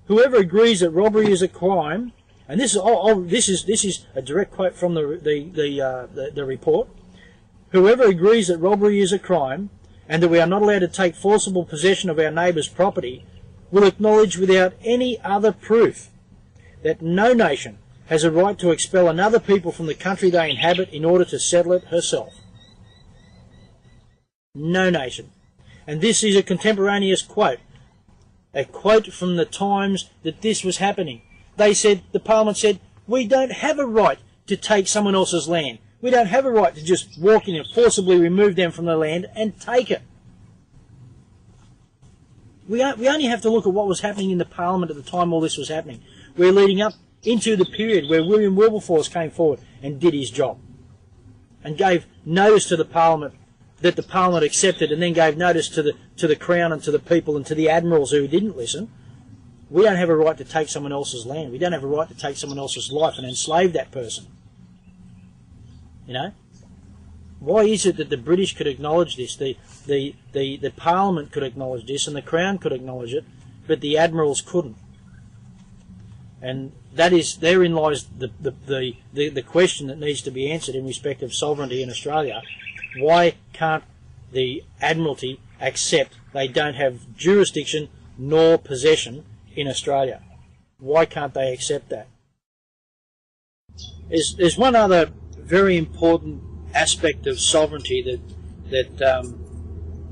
whoever agrees that robbery is a crime, and this is a direct quote from the report. Whoever agrees that robbery is a crime and that we are not allowed to take forcible possession of our neighbour's property will acknowledge without any other proof that no nation has a right to expel another people from the country they inhabit in order to settle it herself. No nation. And this is a contemporaneous quote. A quote from the times that this was happening. They said, the Parliament said, we don't have a right to take someone else's land. We don't have a right to just walk in and forcibly remove them from the land and take it. We only have to look at what was happening in the Parliament at the time all this was happening. We're leading up into the period where William Wilberforce came forward and did his job and gave notice to the Parliament that the Parliament accepted, and then gave notice to the Crown and to the people and to the admirals who didn't listen. We don't have a right to take someone else's land. We don't have a right to take someone else's life and enslave that person. You know? Why is it that the British could acknowledge this, the Parliament could acknowledge this, and the Crown could acknowledge it, but the admirals couldn't? And therein lies the question that needs to be answered in respect of sovereignty in Australia. Why can't the Admiralty accept they don't have jurisdiction nor possession in Australia? Why can't they accept that? There's one other very important aspect of sovereignty that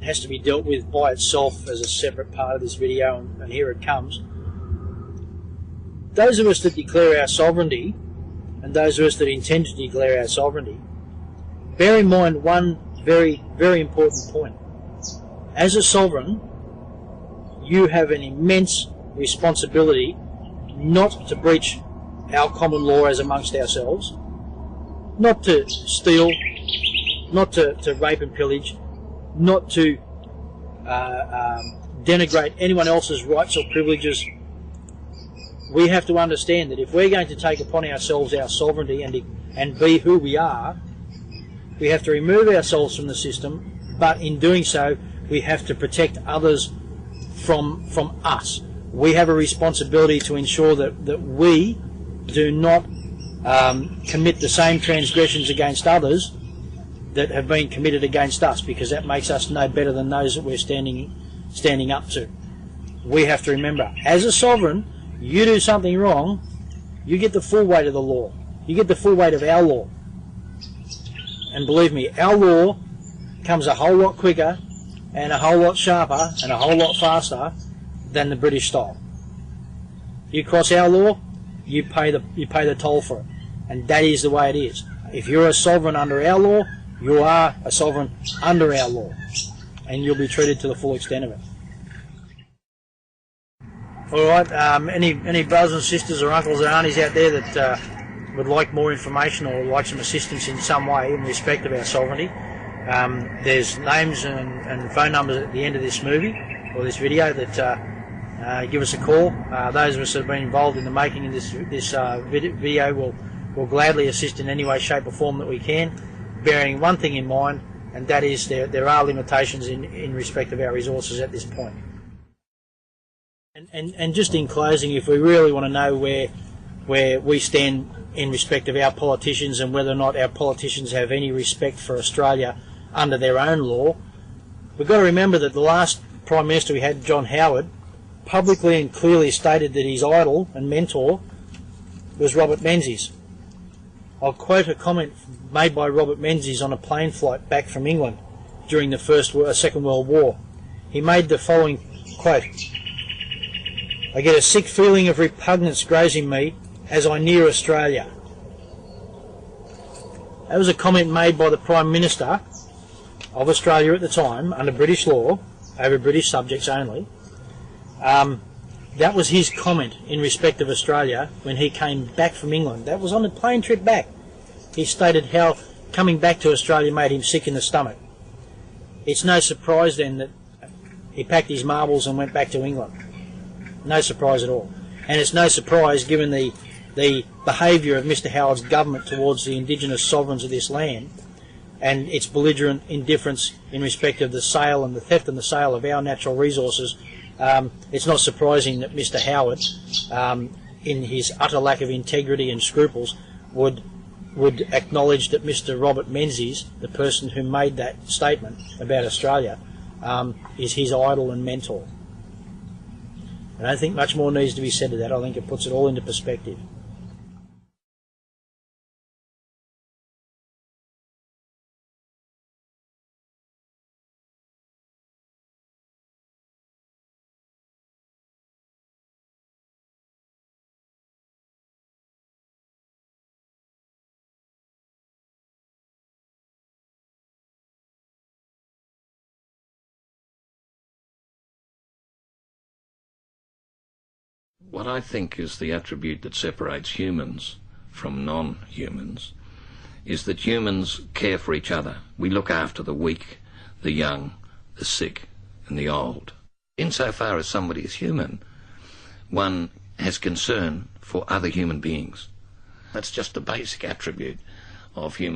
has to be dealt with by itself as a separate part of this video, and here it comes. Those of us that declare our sovereignty, and those of us that intend to declare our sovereignty, bear in mind one very, very important point. As a sovereign, you have an immense responsibility not to breach our common law as amongst ourselves, not to steal, not to rape and pillage, not to denigrate anyone else's rights or privileges. We have to understand that if we're going to take upon ourselves our sovereignty and be who we are, we have to remove ourselves from the system, but in doing so, we have to protect others from us. We have a responsibility to ensure that we do not commit the same transgressions against others that have been committed against us, because that makes us no better than those that we're standing up to. We have to remember, as a sovereign, you do something wrong, you get the full weight of the law. You get the full weight of our law. And believe me, our law comes a whole lot quicker and a whole lot sharper and a whole lot faster than the British style. You cross our law, you pay the toll for it. And that is the way it is. If you're a sovereign under our law, you are a sovereign under our law. And you'll be treated to the full extent of it. Alright, any brothers and sisters or uncles or aunties out there that would like more information or would like some assistance in some way in respect of our sovereignty, there's names and phone numbers at the end of this movie or this video that give us a call. Those of us that have been involved in the making of this video will gladly assist in any way, shape or form that we can, bearing one thing in mind, and that is there are limitations in respect of our resources at this point. And just in closing, if we really want to know where we stand in respect of our politicians and whether or not our politicians have any respect for Australia under their own law, we've got to remember that the last Prime Minister we had, John Howard, publicly and clearly stated that his idol and mentor was Robert Menzies. I'll quote a comment made by Robert Menzies on a plane flight back from England during the Second World War. He made the following quote: "I get a sick feeling of repugnance grazing me as I near Australia." That was a comment made by the Prime Minister of Australia at the time, under British law, over British subjects only. That was his comment in respect of Australia when he came back from England. That was on the plane trip back. He stated how coming back to Australia made him sick in the stomach. It's no surprise then that he packed his marbles and went back to England. No surprise at all. And it's no surprise, given the behaviour of Mr Howard's government towards the indigenous sovereigns of this land and its belligerent indifference in respect of the sale and the theft and the sale of our natural resources It's not surprising that Mr. Howard, in his utter lack of integrity and scruples, would acknowledge that Mr. Robert Menzies, the person who made that statement about Australia, is his idol and mentor. I don't think much more needs to be said to that. I think it puts it all into perspective. What I think is the attribute that separates humans from non-humans is that humans care for each other. We look after the weak, the young, the sick, and the old. Insofar as somebody is human, one has concern for other human beings. That's just a basic attribute of human